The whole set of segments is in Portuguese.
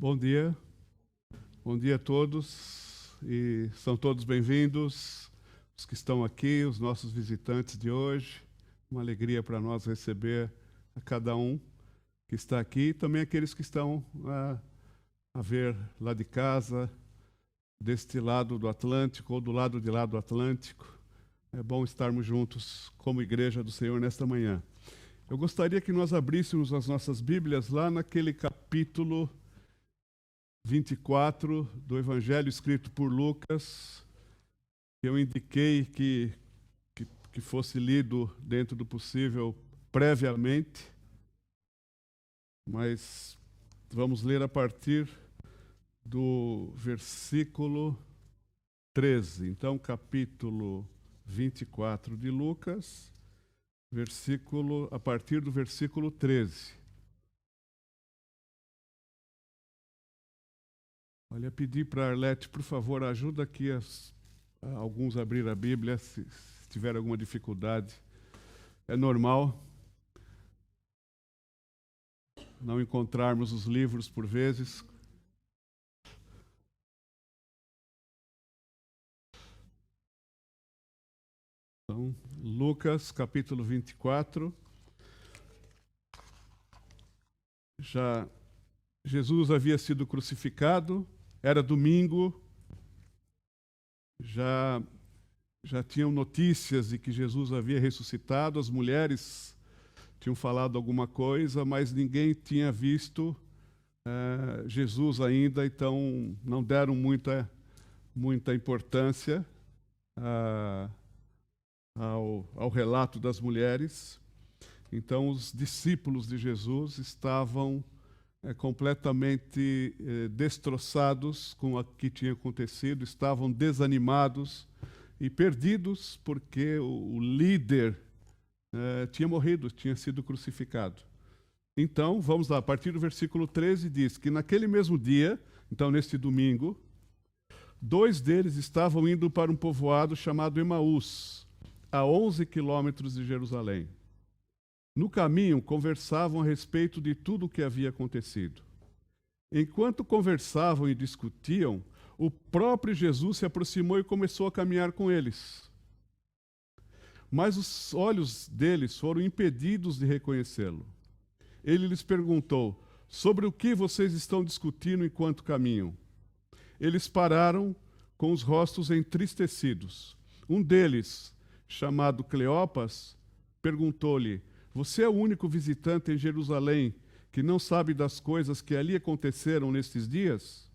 Bom dia a todos, e são todos bem-vindos, os que estão aqui, os nossos visitantes de hoje. Uma alegria para nós receber a cada um que está aqui, e também aqueles que estão a ver lá de casa, deste lado do Atlântico ou do lado de lá do Atlântico. É bom estarmos juntos como Igreja do Senhor nesta manhã. Eu gostaria que nós abríssemos as nossas Bíblias lá naquele capítulo 24 do Evangelho escrito por Lucas, que eu indiquei que fosse lido dentro do possível previamente, mas vamos ler a partir do versículo 13. Então, capítulo 24 de Lucas, a partir do versículo 13. Olha, pedir para a Arlete, por favor, ajuda aqui alguns a abrir a Bíblia, se tiver alguma dificuldade. É normal não encontrarmos os livros por vezes. Então, Lucas, capítulo 24. Já Jesus havia sido crucificado, era domingo, já tinham notícias de que Jesus havia ressuscitado, as mulheres tinham falado alguma coisa, mas ninguém tinha visto Jesus ainda, então não deram muita importância ao relato das mulheres. Então os discípulos de Jesus estavam completamente destroçados com o que tinha acontecido, estavam desanimados e perdidos porque o líder tinha morrido, tinha sido crucificado. Então, vamos lá, a partir do versículo 13 diz que naquele mesmo dia, então neste domingo, 2 deles estavam indo para um povoado chamado Emaús, a 11 quilômetros de Jerusalém. No caminho, conversavam a respeito de tudo o que havia acontecido. Enquanto conversavam e discutiam, o próprio Jesus se aproximou e começou a caminhar com eles. Mas os olhos deles foram impedidos de reconhecê-lo. Ele lhes perguntou: sobre o que vocês estão discutindo enquanto caminham? Eles pararam com os rostos entristecidos. Um deles, chamado Cleopas, perguntou-lhe: você é o único visitante em Jerusalém que não sabe das coisas que ali aconteceram nestes dias?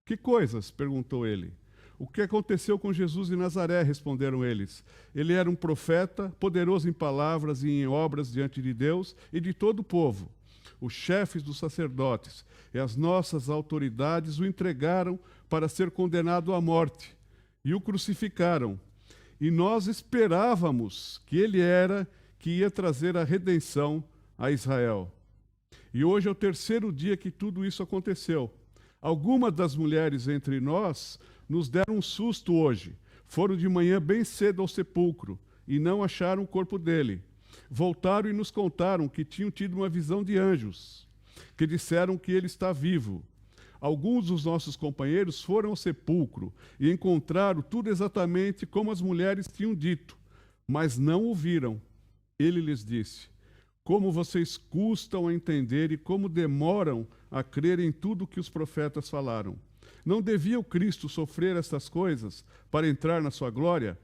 Que coisas? Perguntou ele. O que aconteceu com Jesus de Nazaré? Responderam eles. Ele era um profeta, poderoso em palavras e em obras diante de Deus e de todo o povo. Os chefes dos sacerdotes e as nossas autoridades o entregaram para ser condenado à morte e o crucificaram. E nós esperávamos que ele que ia trazer a redenção a Israel. E hoje é o 3º dia que tudo isso aconteceu. Algumas das mulheres entre nós nos deram um susto hoje. Foram de manhã bem cedo ao sepulcro e não acharam o corpo dele. Voltaram e nos contaram que tinham tido uma visão de anjos, que disseram que ele está vivo. Alguns dos nossos companheiros foram ao sepulcro e encontraram tudo exatamente como as mulheres tinham dito, mas não o viram. Ele lhes disse: como vocês custam a entender e como demoram a crer em tudo que os profetas falaram. Não devia o Cristo sofrer estas coisas para entrar na sua glória?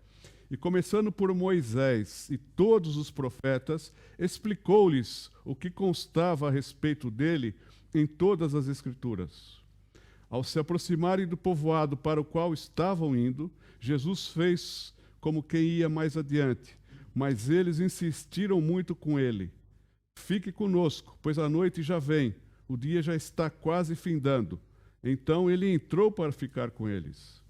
E começando por Moisés e todos os profetas, explicou-lhes o que constava a respeito dele em todas as Escrituras. Ao se aproximarem do povoado para o qual estavam indo, Jesus fez como quem ia mais adiante, mas eles insistiram muito com ele. Fique conosco, pois a noite já vem, o dia já está quase findando. Então ele entrou para ficar com eles.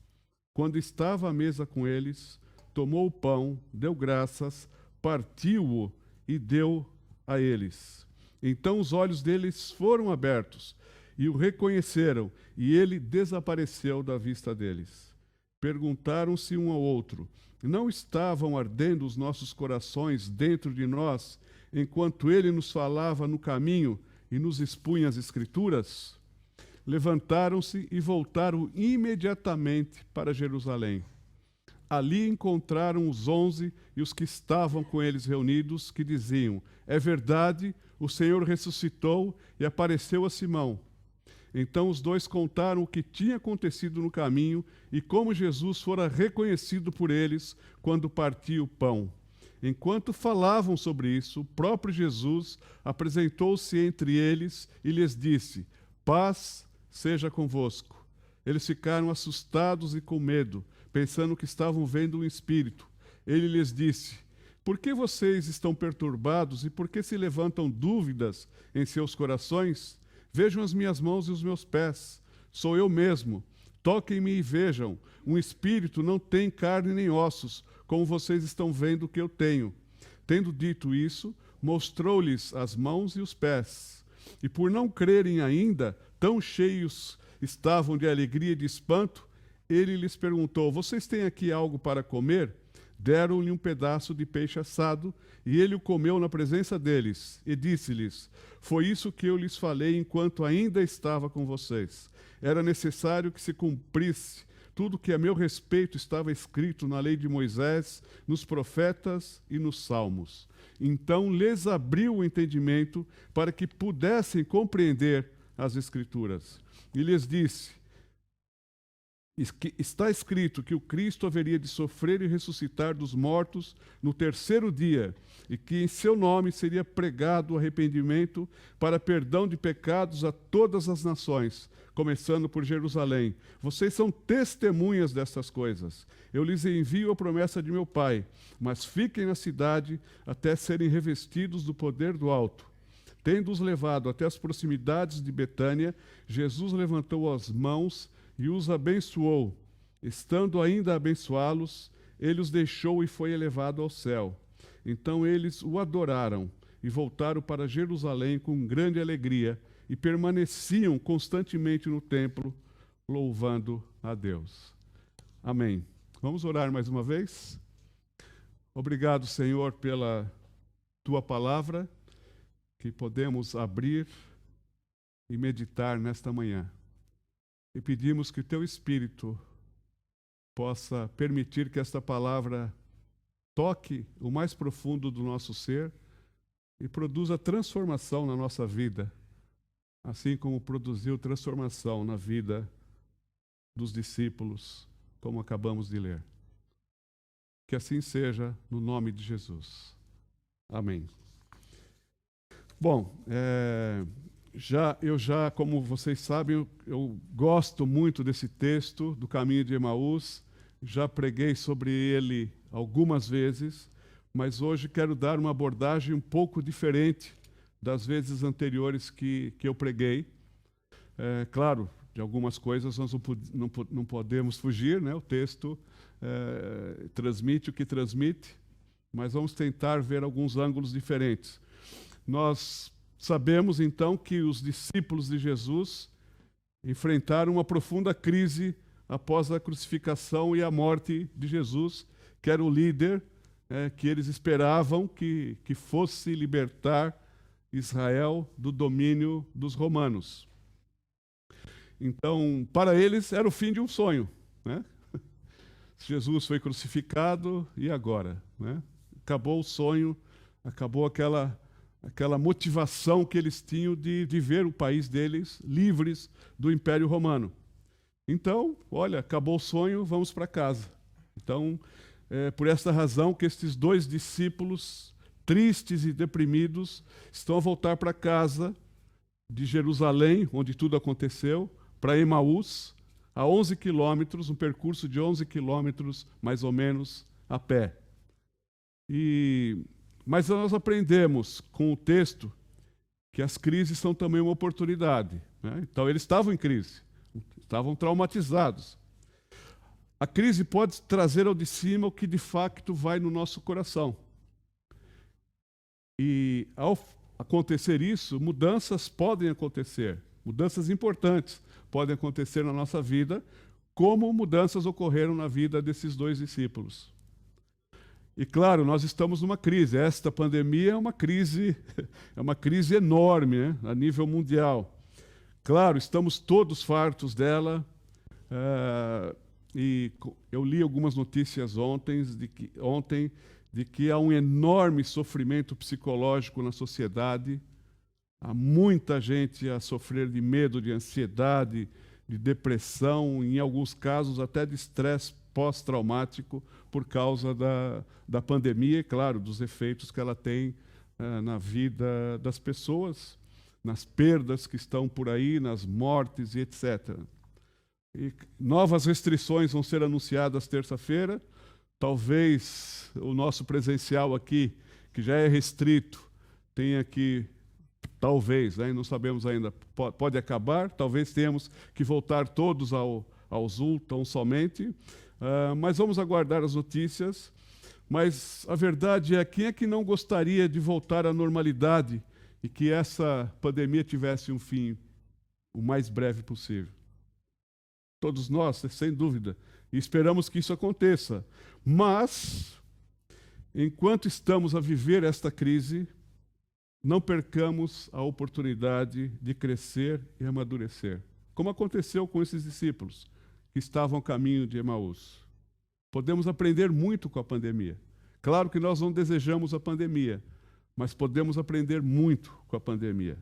Quando estava à mesa com eles, tomou o pão, deu graças, partiu-o e deu a eles. Então os olhos deles foram abertos e o reconheceram, e ele desapareceu da vista deles. Perguntaram-se um ao outro: não estavam ardendo os nossos corações dentro de nós, enquanto ele nos falava no caminho e nos expunha as Escrituras? levantaram-se e voltaram imediatamente para Jerusalém. Ali encontraram os 11 e os que estavam com eles reunidos, que diziam: é verdade, o Senhor ressuscitou e apareceu a Simão. Então os dois contaram o que tinha acontecido no caminho e como Jesus fora reconhecido por eles quando partia o pão. Enquanto falavam sobre isso, o próprio Jesus apresentou-se entre eles e lhes disse: paz seja convosco. Eles ficaram assustados e com medo, pensando que estavam vendo um espírito. Ele lhes disse: por que vocês estão perturbados e por que se levantam dúvidas em seus corações? Vejam as minhas mãos e os meus pés. Sou eu mesmo. Toquem-me e vejam. Um espírito não tem carne nem ossos, como vocês estão vendo que eu tenho. Tendo dito isso, mostrou-lhes as mãos e os pés. E por não crerem ainda, tão cheios estavam de alegria e de espanto, ele lhes perguntou: vocês têm aqui algo para comer? Deram-lhe um pedaço de peixe assado, e ele o comeu na presença deles, e disse-lhes: foi isso que eu lhes falei enquanto ainda estava com vocês. Era necessário que se cumprisse tudo que a meu respeito estava escrito na lei de Moisés, nos profetas e nos salmos. Então lhes abriu o entendimento para que pudessem compreender as Escrituras. E lhes disse: está escrito que o Cristo haveria de sofrer e ressuscitar dos mortos no terceiro dia, e que em seu nome seria pregado o arrependimento para perdão de pecados a todas as nações, começando por Jerusalém. Vocês são testemunhas dessas coisas. Eu lhes envio a promessa de meu Pai, mas fiquem na cidade até serem revestidos do poder do alto. Tendo-os levado até as proximidades de Betânia, Jesus levantou as mãos e os abençoou. Estando ainda a abençoá-los, ele os deixou e foi elevado ao céu. Então eles o adoraram e voltaram para Jerusalém com grande alegria e permaneciam constantemente no templo, louvando a Deus. Amém. Vamos orar mais uma vez? Obrigado, Senhor, pela tua palavra, que podemos abrir e meditar nesta manhã. E pedimos que teu Espírito possa permitir que esta palavra toque o mais profundo do nosso ser e produza transformação na nossa vida, assim como produziu transformação na vida dos discípulos, como acabamos de ler. Que assim seja, no nome de Jesus. Amém. Bom, como vocês sabem, eu gosto muito desse texto, do caminho de Emaús. Já preguei sobre ele algumas vezes, mas hoje quero dar uma abordagem um pouco diferente das vezes anteriores que eu preguei. Claro, de algumas coisas nós não podemos fugir, né? O texto transmite o que transmite, mas vamos tentar ver alguns ângulos diferentes. Nós sabemos, então, que os discípulos de Jesus enfrentaram uma profunda crise após a crucificação e a morte de Jesus, que era o líder que eles esperavam que fosse libertar Israel do domínio dos romanos. Então, para eles, era o fim de um sonho, né? Jesus foi crucificado, e agora, né? Acabou o sonho, acabou aquela motivação que eles tinham de ver o país deles livres do Império Romano. Então, olha, acabou o sonho, vamos para casa. Então, por esta razão que estes dois discípulos, tristes e deprimidos, estão a voltar para casa de Jerusalém, onde tudo aconteceu, para Emaús, a 11 quilômetros, um percurso de 11 quilômetros, mais ou menos, a pé. Mas nós aprendemos com o texto que as crises são também uma oportunidade, né? Então, eles estavam em crise, estavam traumatizados. A crise pode trazer ao de cima o que de facto vai no nosso coração. E ao acontecer isso, mudanças podem acontecer, mudanças importantes podem acontecer na nossa vida, como mudanças ocorreram na vida desses dois discípulos. E claro, nós estamos numa crise. Esta pandemia é uma crise enorme, né, a nível mundial. Claro, estamos todos fartos dela, e eu li algumas notícias ontem de que há um enorme sofrimento psicológico na sociedade, há muita gente a sofrer de medo, de ansiedade, de depressão, em alguns casos até de estresse pós-traumático por causa da pandemia e, claro, dos efeitos que ela tem na vida das pessoas, nas perdas que estão por aí, nas mortes e etc. E novas restrições vão ser anunciadas terça-feira. Talvez o nosso presencial aqui, que já é restrito, tenha que, talvez, né, não sabemos ainda, pode acabar, talvez tenhamos que voltar todos ao Zoom tão somente, mas vamos aguardar as notícias. Mas a verdade é, quem é que não gostaria de voltar à normalidade e que essa pandemia tivesse um fim o mais breve possível? Todos nós, sem dúvida, e esperamos que isso aconteça. Mas, enquanto estamos a viver esta crise, não percamos a oportunidade de crescer e amadurecer, como aconteceu com esses discípulos que estavam a caminho de Emaús. Podemos aprender muito com a pandemia. Claro que nós não desejamos a pandemia, mas podemos aprender muito com a pandemia.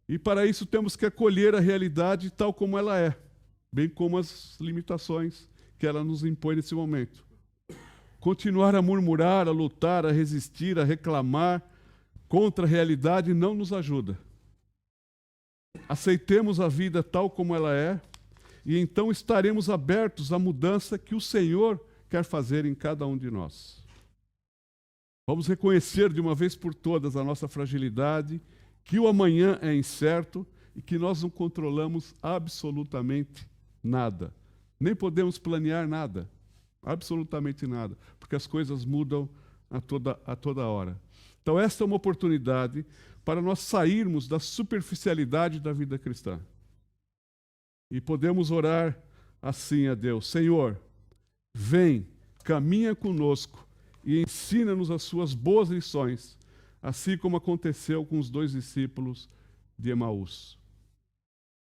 E para isso temos que acolher a realidade tal como ela é, bem como as limitações que ela nos impõe nesse momento. Continuar a murmurar, a lutar, a resistir, a reclamar contra a realidade não nos ajuda. Aceitemos a vida tal como ela é, e então estaremos abertos à mudança que o Senhor quer fazer em cada um de nós. Vamos reconhecer de uma vez por todas a nossa fragilidade, que o amanhã é incerto e que nós não controlamos absolutamente nada. Nem podemos planear nada, absolutamente nada, porque as coisas mudam a toda hora. Então esta é uma oportunidade para nós sairmos da superficialidade da vida cristã. E podemos orar assim a Deus: Senhor, vem, caminha conosco e ensina-nos as suas boas lições, assim como aconteceu com os 2 discípulos de Emaús.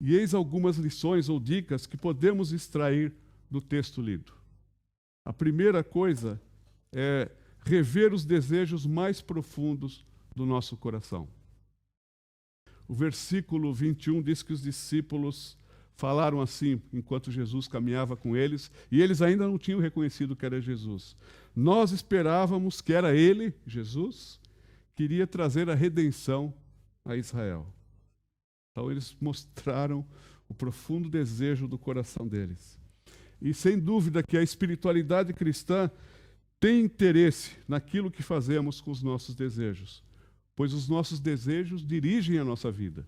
E eis algumas lições ou dicas que podemos extrair do texto lido. A primeira coisa é rever os desejos mais profundos do nosso coração. O versículo 21 diz que os discípulos falaram assim, enquanto Jesus caminhava com eles, e eles ainda não tinham reconhecido que era Jesus. Nós esperávamos que era ele, Jesus, que iria trazer a redenção a Israel. Então eles mostraram o profundo desejo do coração deles. E sem dúvida que a espiritualidade cristã tem interesse naquilo que fazemos com os nossos desejos, pois os nossos desejos dirigem a nossa vida.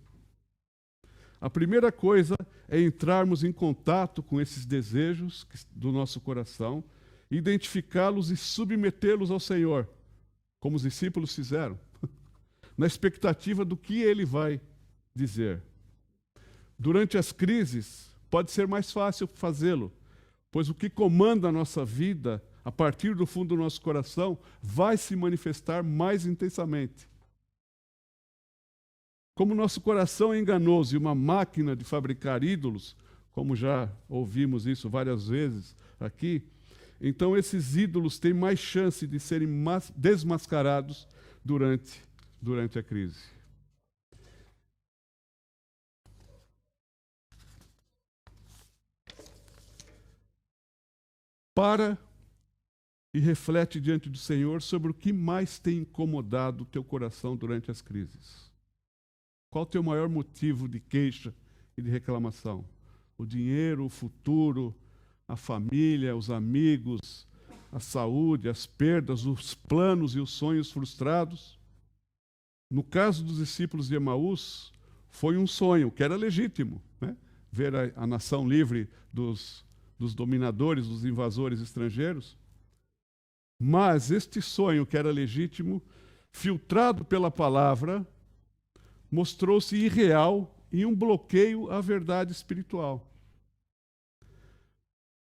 A primeira coisa é entrarmos em contato com esses desejos do nosso coração, identificá-los e submetê-los ao Senhor, como os discípulos fizeram, na expectativa do que Ele vai dizer. Durante as crises, pode ser mais fácil fazê-lo, pois o que comanda a nossa vida, a partir do fundo do nosso coração, vai se manifestar mais intensamente. Como nosso coração é enganoso e uma máquina de fabricar ídolos, como já ouvimos isso várias vezes aqui, então esses ídolos têm mais chance de serem desmascarados durante a crise. Para e reflete diante do Senhor sobre o que mais tem incomodado o teu coração durante as crises. Qual o teu maior motivo de queixa e de reclamação? O dinheiro, o futuro, a família, os amigos, a saúde, as perdas, os planos e os sonhos frustrados? No caso dos discípulos de Emaús, foi um sonho que era legítimo, né? Ver a nação livre dos dominadores, dos invasores estrangeiros. Mas este sonho que era legítimo, filtrado pela palavra, mostrou-se irreal e um bloqueio à verdade espiritual.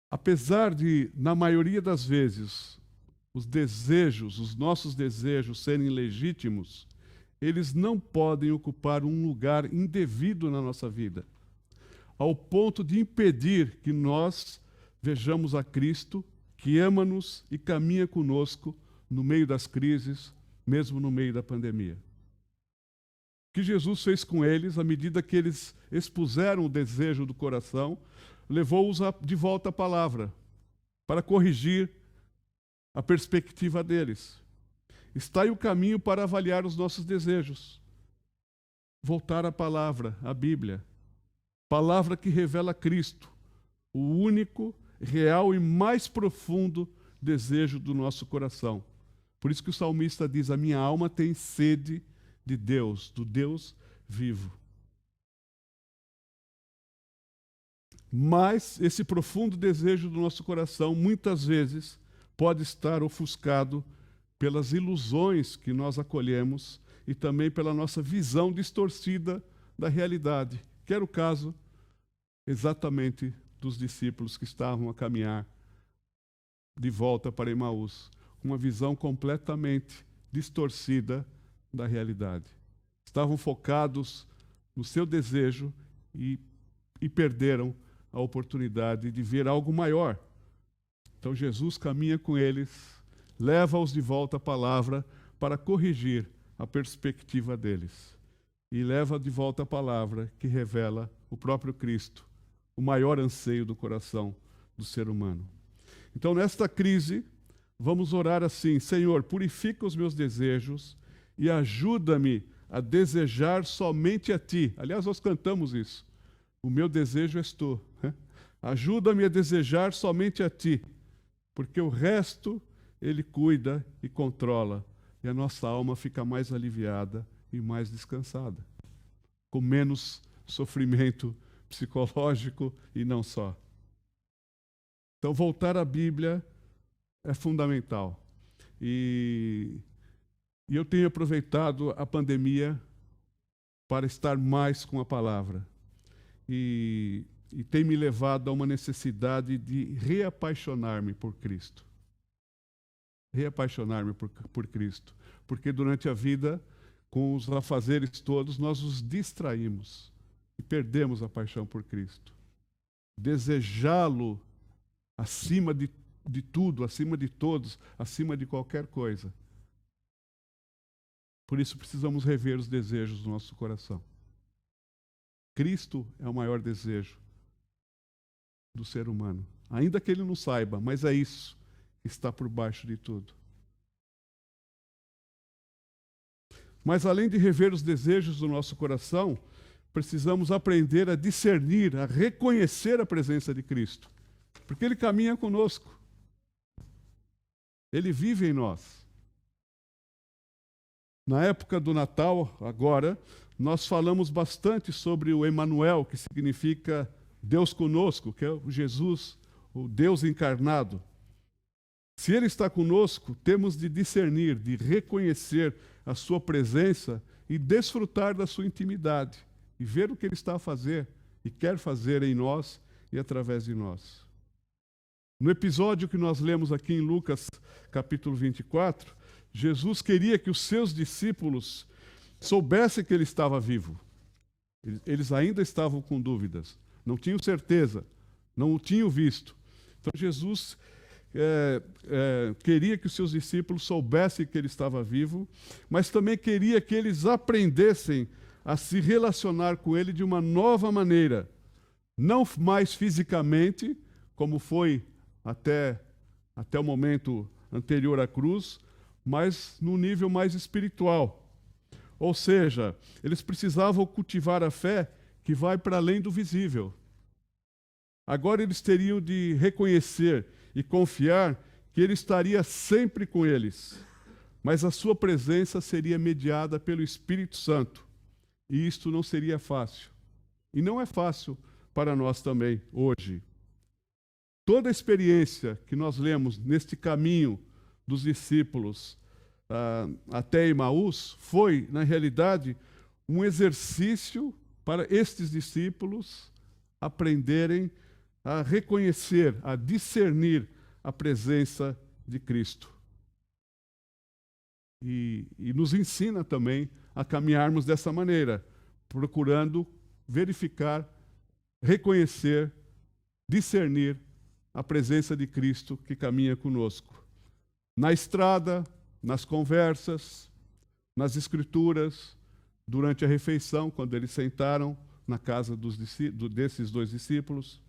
Apesar de, na maioria das vezes, os nossos desejos serem legítimos, eles não podem ocupar um lugar indevido na nossa vida, ao ponto de impedir que nós vejamos a Cristo, que ama-nos e caminha conosco no meio das crises, mesmo no meio da pandemia. O que Jesus fez com eles, à medida que eles expuseram o desejo do coração, levou-os de volta à palavra, para corrigir a perspectiva deles. Está aí o caminho para avaliar os nossos desejos. Voltar à palavra, à Bíblia. Palavra que revela Cristo, o único, real e mais profundo desejo do nosso coração. Por isso que o salmista diz: a minha alma tem sede de Deus, do Deus vivo. Mas esse profundo desejo do nosso coração, muitas vezes, pode estar ofuscado pelas ilusões que nós acolhemos e também pela nossa visão distorcida da realidade, que era o caso exatamente dos discípulos que estavam a caminhar de volta para Emaús, com uma visão completamente distorcida da realidade. Estavam focados no seu desejo e perderam a oportunidade de ver algo maior. Então Jesus caminha com eles, leva-os de volta à palavra para corrigir a perspectiva deles. E leva de volta a palavra que revela o próprio Cristo, o maior anseio do coração do ser humano. Então, nesta crise, vamos orar assim: Senhor, purifica os meus desejos e ajuda-me a desejar somente a Ti. Aliás, nós cantamos isso. O meu desejo és Tu. Ajuda-me a desejar somente a Ti, porque o resto Ele cuida e controla, e a nossa alma fica mais aliviada e mais descansada, com menos sofrimento psicológico e não só. Então, voltar à Bíblia é fundamental. E eu tenho aproveitado a pandemia para estar mais com a palavra. E tem me levado a uma necessidade de reapaixonar-me por Cristo. Reapaixonar-me por Cristo. Porque durante a vida, com os afazeres todos, nós os distraímos e perdemos a paixão por Cristo. Desejá-lo acima de tudo, acima de todos, acima de qualquer coisa. Por isso precisamos rever os desejos do nosso coração. Cristo é o maior desejo do ser humano. Ainda que ele não saiba, mas é isso que está por baixo de tudo. Mas além de rever os desejos do nosso coração, precisamos aprender a discernir, a reconhecer a presença de Cristo. Porque Ele caminha conosco. Ele vive em nós. Na época do Natal, agora, nós falamos bastante sobre o Emanuel, que significa Deus conosco, que é o Jesus, o Deus encarnado. Se Ele está conosco, temos de discernir, de reconhecer a sua presença e desfrutar da sua intimidade, e ver o que Ele está a fazer e quer fazer em nós e através de nós. No episódio que nós lemos aqui em Lucas, capítulo 24, Jesus queria que os seus discípulos soubessem que Ele estava vivo. Eles ainda estavam com dúvidas, não tinham certeza, não o tinham visto. Então Jesus queria que os seus discípulos soubessem que Ele estava vivo, mas também queria que eles aprendessem a se relacionar com Ele de uma nova maneira, não mais fisicamente, como foi até o momento anterior à cruz, mas num nível mais espiritual. Ou seja, eles precisavam cultivar a fé que vai para além do visível. Agora eles teriam de reconhecer e confiar que Ele estaria sempre com eles, mas a sua presença seria mediada pelo Espírito Santo, e isto não seria fácil. E não é fácil para nós também, hoje. Toda a experiência que nós lemos neste caminho dos discípulos até Emaús foi, na realidade, um exercício para estes discípulos aprenderem a reconhecer, a discernir a presença de Cristo. e nos ensina também a caminharmos dessa maneira, procurando verificar, reconhecer, discernir a presença de Cristo que caminha conosco. Na estrada, nas conversas, nas escrituras, durante a refeição, quando eles sentaram na casa desses dois discípulos.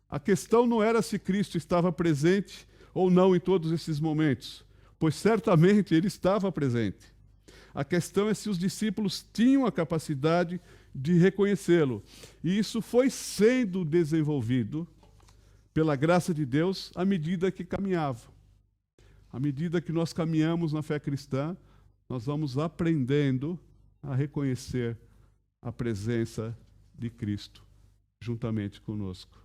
A questão não era se Cristo estava presente ou não em todos esses momentos, pois certamente ele estava presente. A questão é se os discípulos tinham a capacidade de reconhecê-lo. E isso foi sendo desenvolvido pela graça de Deus à medida que caminhavam. À medida que nós caminhamos na fé cristã, nós vamos aprendendo a reconhecer a presença de Cristo juntamente conosco.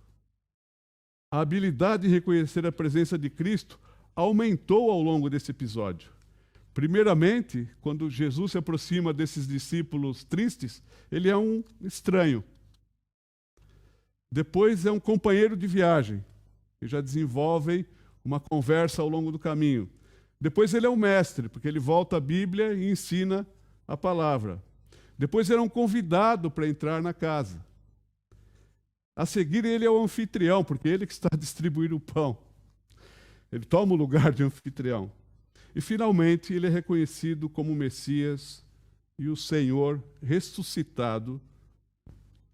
A habilidade de reconhecer a presença de Cristo aumentou ao longo desse episódio. Primeiramente, quando Jesus se aproxima desses discípulos tristes, ele é um estranho. Depois é um companheiro de viagem, e já desenvolvem uma conversa ao longo do caminho. Depois ele é um mestre, porque ele volta à Bíblia e ensina a palavra. Depois ele é um convidado para entrar na casa. A seguir ele é o anfitrião, porque ele que está distribuindo o pão. Ele toma o lugar de anfitrião. E finalmente ele é reconhecido como o Messias e o Senhor ressuscitado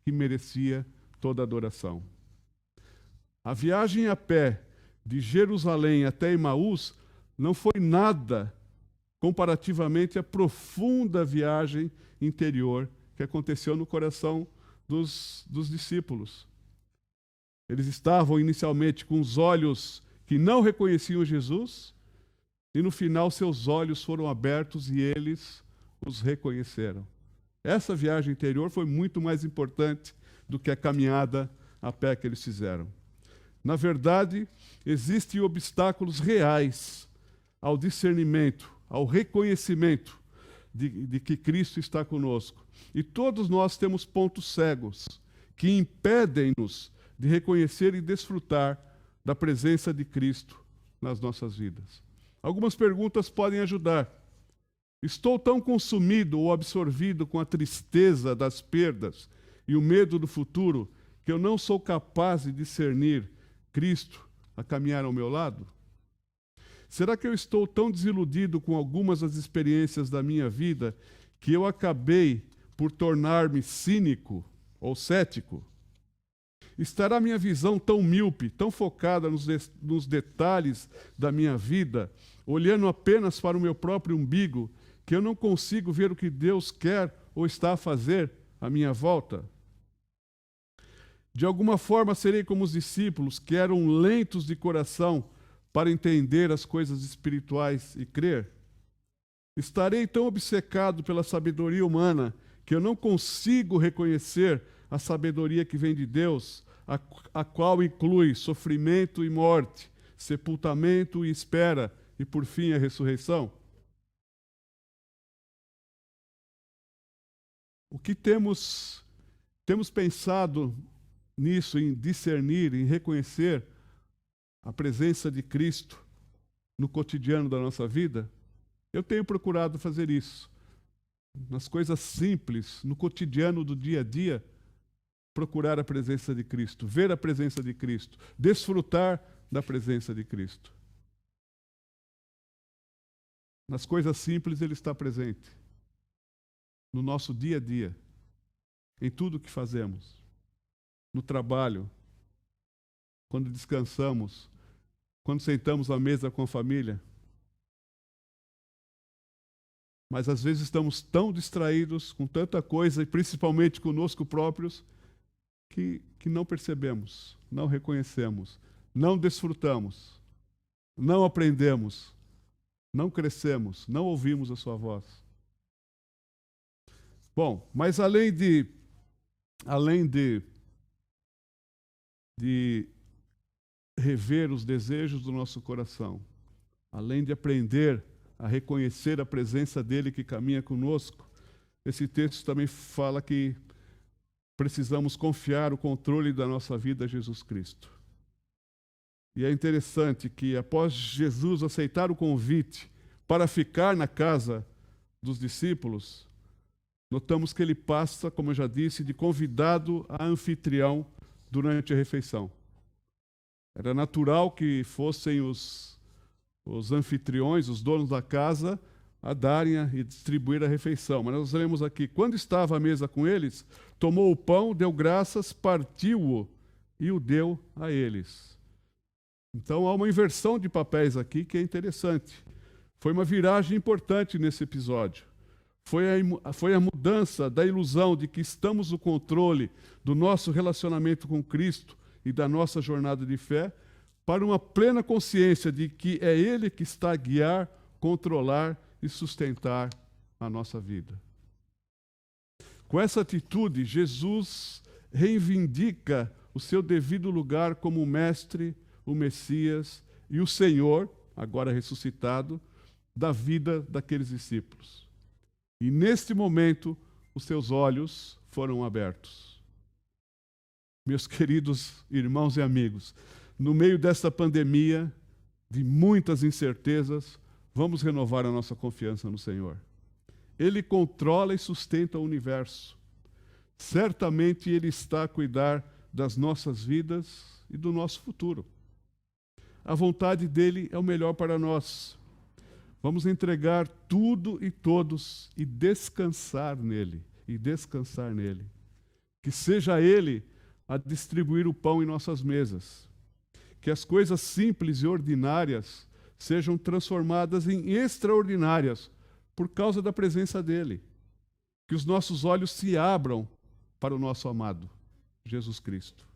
que merecia toda a adoração. A viagem a pé de Jerusalém até Emaús não foi nada comparativamente à profunda viagem interior que aconteceu no coração dos discípulos. Eles estavam inicialmente com os olhos que não reconheciam Jesus, e no final seus olhos foram abertos e eles os reconheceram. Essa viagem interior foi muito mais importante do que a caminhada a pé que eles fizeram. Na verdade, existem obstáculos reais ao discernimento, ao reconhecimento de que Cristo está conosco. E todos nós temos pontos cegos que impedem-nos de reconhecer e desfrutar da presença de Cristo nas nossas vidas. Algumas perguntas podem ajudar. Estou tão consumido ou absorvido com a tristeza das perdas e o medo do futuro que eu não sou capaz de discernir Cristo a caminhar ao meu lado? Será que eu estou tão desiludido com algumas das experiências da minha vida que eu acabei por tornar-me cínico ou cético? Estará minha visão tão míope, tão focada nos detalhes da minha vida, olhando apenas para o meu próprio umbigo, que eu não consigo ver o que Deus quer ou está a fazer à minha volta? De alguma forma serei como os discípulos, que eram lentos de coração para entender as coisas espirituais e crer? Estarei tão obcecado pela sabedoria humana que eu não consigo reconhecer a sabedoria que vem de Deus, a qual inclui sofrimento e morte, sepultamento e espera, e por fim a ressurreição? O que temos pensado nisso, em discernir, em reconhecer a presença de Cristo no cotidiano da nossa vida? Eu tenho procurado fazer isso. Nas coisas simples, no cotidiano do dia a dia, procurar a presença de Cristo, ver a presença de Cristo, desfrutar da presença de Cristo. Nas coisas simples Ele está presente. No nosso dia a dia, em tudo o que fazemos. No trabalho, quando descansamos, quando sentamos à mesa com a família. Mas às vezes estamos tão distraídos com tanta coisa, e principalmente conosco próprios, que não percebemos, não reconhecemos, não desfrutamos, não aprendemos, não crescemos, não ouvimos a sua voz. Bom, mas além de rever os desejos do nosso coração, além de aprender a reconhecer a presença dele que caminha conosco, esse texto também fala que precisamos confiar o controle da nossa vida a Jesus Cristo. E é interessante que após Jesus aceitar o convite para ficar na casa dos discípulos, notamos que ele passa, como eu já disse, de convidado a anfitrião durante a refeição. Era natural que fossem os anfitriões, os donos da casa, a darem e distribuir a refeição. Mas nós lemos aqui, quando estava à mesa com eles, tomou o pão, deu graças, partiu-o e o deu a eles. Então há uma inversão de papéis aqui que é interessante. Foi uma viragem importante nesse episódio. Foi a mudança da ilusão de que estamos no controle do nosso relacionamento com Cristo e da nossa jornada de fé, para uma plena consciência de que é Ele que está a guiar, controlar e sustentar a nossa vida. Com essa atitude, Jesus reivindica o seu devido lugar como o Mestre, o Messias e o Senhor, agora ressuscitado, da vida daqueles discípulos. E neste momento, os seus olhos foram abertos. Meus queridos irmãos e amigos, no meio desta pandemia, de muitas incertezas, vamos renovar a nossa confiança no Senhor. Ele controla e sustenta o universo. Certamente Ele está a cuidar das nossas vidas e do nosso futuro. A vontade dEle é o melhor para nós. Vamos entregar tudo e todos e descansar nele. Que seja Ele a distribuir o pão em nossas mesas. Que as coisas simples e ordinárias sejam transformadas em extraordinárias por causa da presença dEle. Que os nossos olhos se abram para o nosso amado, Jesus Cristo.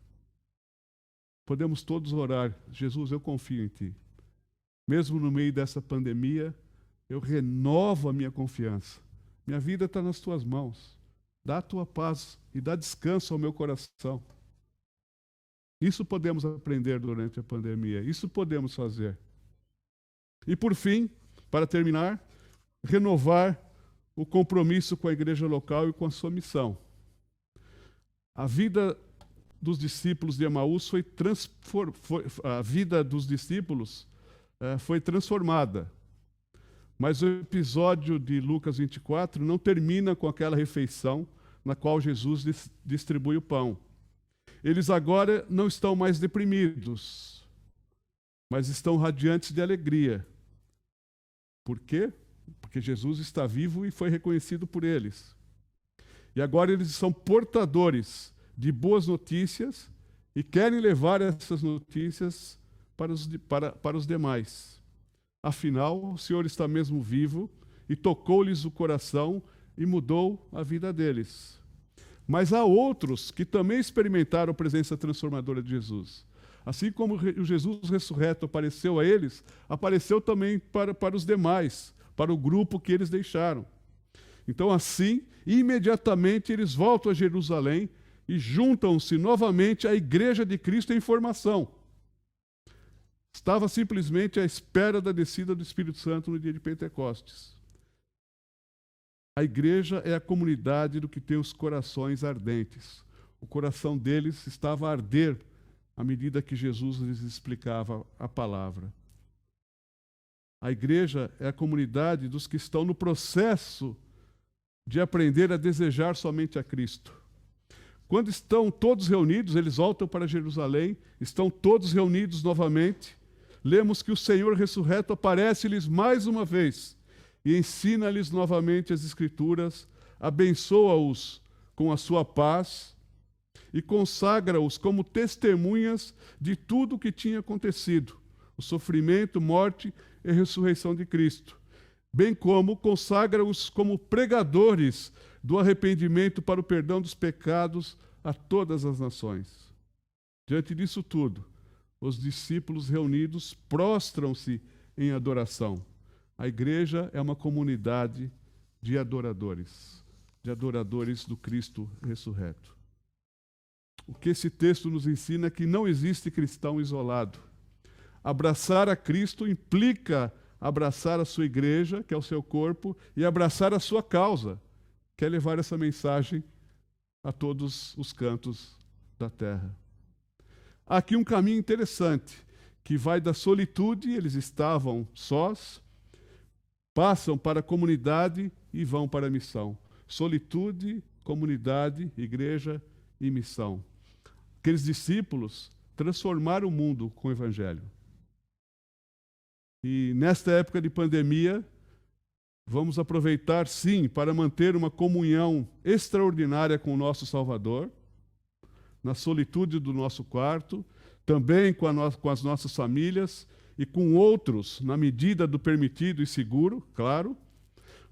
Podemos todos orar, Jesus, eu confio em Ti. Mesmo no meio dessa pandemia, eu renovo a minha confiança. Minha vida está nas Tuas mãos. Dá a Tua paz e dá descanso ao meu coração. Isso podemos aprender durante a pandemia. Isso podemos fazer. E por fim, para terminar, renovar o compromisso com a igreja local e com a sua missão. A vida dos discípulos de Emaús foi transformada. Mas o episódio de Lucas 24 não termina com aquela refeição na qual Jesus distribui o pão. Eles agora não estão mais deprimidos, mas estão radiantes de alegria. Por quê? Porque Jesus está vivo e foi reconhecido por eles. E agora eles são portadores de boas notícias e querem levar essas notícias para os demais. Afinal, o Senhor está mesmo vivo e tocou-lhes o coração e mudou a vida deles. Mas há outros que também experimentaram a presença transformadora de Jesus. Assim como o Jesus ressurreto apareceu a eles, apareceu também para os demais, para o grupo que eles deixaram. Então, assim, imediatamente eles voltam a Jerusalém e juntam-se novamente à Igreja de Cristo em formação. Estava simplesmente à espera da descida do Espírito Santo no dia de Pentecostes. A igreja é a comunidade do que tem os corações ardentes. O coração deles estava a arder à medida que Jesus lhes explicava a palavra. A igreja é a comunidade dos que estão no processo de aprender a desejar somente a Cristo. Quando estão todos reunidos, eles voltam para Jerusalém, estão todos reunidos novamente, lemos que o Senhor ressurreto aparece-lhes mais uma vez e ensina-lhes novamente as Escrituras, abençoa-os com a sua paz e consagra-os como testemunhas de tudo o que tinha acontecido, o sofrimento, morte e ressurreição de Cristo, bem como consagra-os como pregadores do arrependimento para o perdão dos pecados a todas as nações. Diante disso tudo, os discípulos reunidos prostram-se em adoração. A igreja é uma comunidade de adoradores do Cristo ressurreto. O que esse texto nos ensina é que não existe cristão isolado. Abraçar a Cristo implica abraçar a sua igreja, que é o seu corpo, e abraçar a sua causa, que é levar essa mensagem a todos os cantos da terra. Há aqui um caminho interessante, que vai da solitude, eles estavam sós, Passam para a comunidade e vão para a missão. Solitude, comunidade, igreja e missão. Aqueles discípulos transformaram o mundo com o Evangelho. E nesta época de pandemia, vamos aproveitar, sim, para manter uma comunhão extraordinária com o nosso Salvador, na solitude do nosso quarto, também com as nossas famílias e com outros, na medida do permitido e seguro, claro,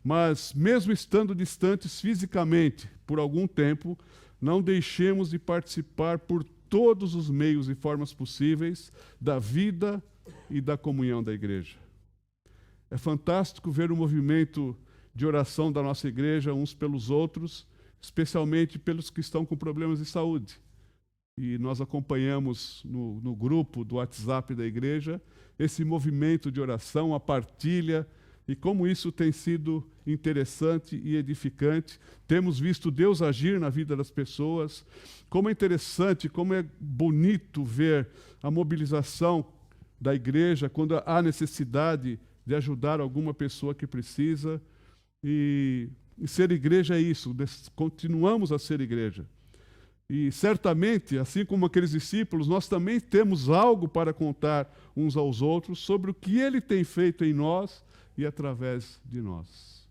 mas mesmo estando distantes fisicamente por algum tempo, não deixemos de participar por todos os meios e formas possíveis da vida e da comunhão da igreja. É fantástico ver o movimento de oração da nossa igreja uns pelos outros, especialmente pelos que estão com problemas de saúde. E nós acompanhamos no grupo do WhatsApp da igreja esse movimento de oração, a partilha, e como isso tem sido interessante e edificante. Temos visto Deus agir na vida das pessoas. Como é interessante, como é bonito ver a mobilização da igreja quando há necessidade de ajudar alguma pessoa que precisa. E ser igreja é isso, continuamos a ser igreja. E certamente, assim como aqueles discípulos, nós também temos algo para contar uns aos outros sobre o que Ele tem feito em nós e através de nós.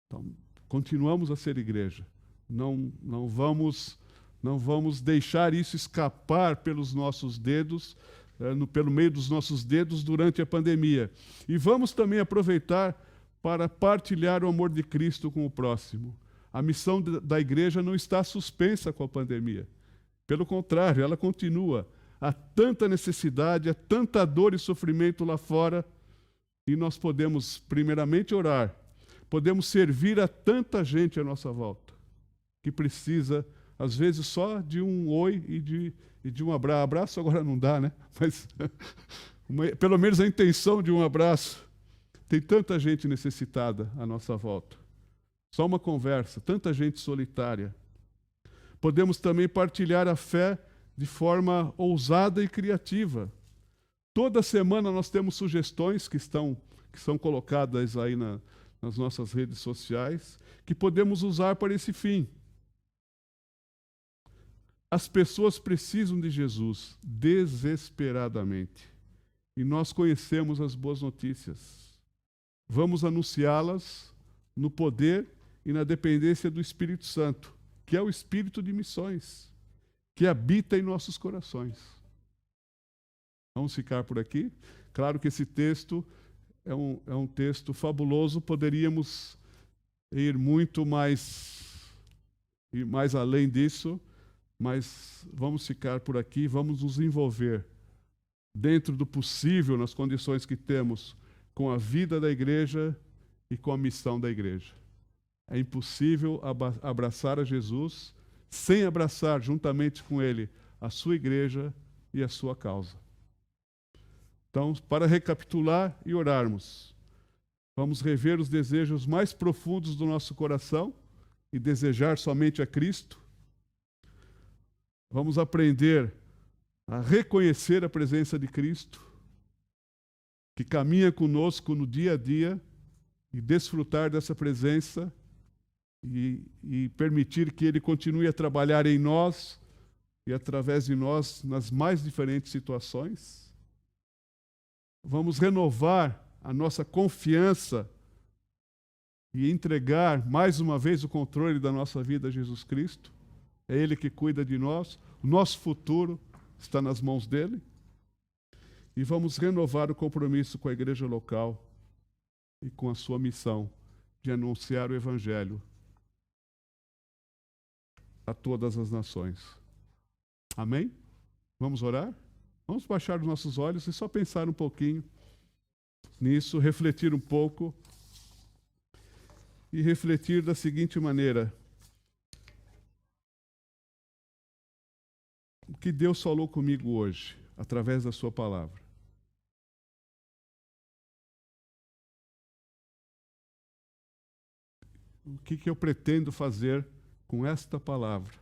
Então, continuamos a ser igreja. Não vamos deixar isso escapar pelos nossos dedos, pelo meio dos nossos dedos durante a pandemia. E vamos também aproveitar para partilhar o amor de Cristo com o próximo. A missão da igreja não está suspensa com a pandemia. Pelo contrário, ela continua. Há tanta necessidade, há tanta dor e sofrimento lá fora, e nós podemos, primeiramente, orar. Podemos servir a tanta gente à nossa volta, que precisa, às vezes, só de um oi e de um abraço. Abraço agora não dá, né? Mas pelo menos a intenção de um abraço. Tem tanta gente necessitada à nossa volta. Só uma conversa, tanta gente solitária. Podemos também partilhar a fé de forma ousada e criativa. Toda semana nós temos sugestões que são colocadas aí nas nossas redes sociais, que podemos usar para esse fim. As pessoas precisam de Jesus desesperadamente. E nós conhecemos as boas notícias. Vamos anunciá-las no poder e na dependência do Espírito Santo, que é o Espírito de missões, que habita em nossos corações. Vamos ficar por aqui. Claro que esse texto é um texto fabuloso, poderíamos ir muito mais além disso, mas vamos ficar por aqui, vamos nos envolver dentro do possível, nas condições que temos, com a vida da igreja e com a missão da igreja. É impossível abraçar a Jesus sem abraçar juntamente com Ele a sua igreja e a sua causa. Então, para recapitular e orarmos, vamos rever os desejos mais profundos do nosso coração e desejar somente a Cristo. Vamos aprender a reconhecer a presença de Cristo, que caminha conosco no dia a dia, e desfrutar dessa presença e permitir que Ele continue a trabalhar em nós e através de nós nas mais diferentes situações. Vamos renovar a nossa confiança e entregar mais uma vez o controle da nossa vida a Jesus Cristo. É Ele que cuida de nós, o nosso futuro está nas mãos dEle. E vamos renovar o compromisso com a igreja local e com a sua missão de anunciar o Evangelho a todas as nações. Amém? Vamos orar? Vamos baixar os nossos olhos e só pensar um pouquinho nisso, refletir um pouco e refletir da seguinte maneira: o que Deus falou comigo hoje, através da sua palavra. O que eu pretendo fazer com esta palavra?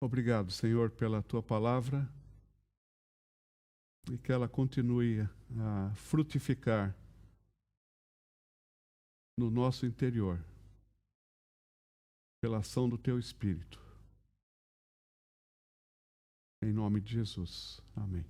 Obrigado, Senhor, pela tua palavra e que ela continue a frutificar no nosso interior, pela ação do teu Espírito. Em nome de Jesus. Amém.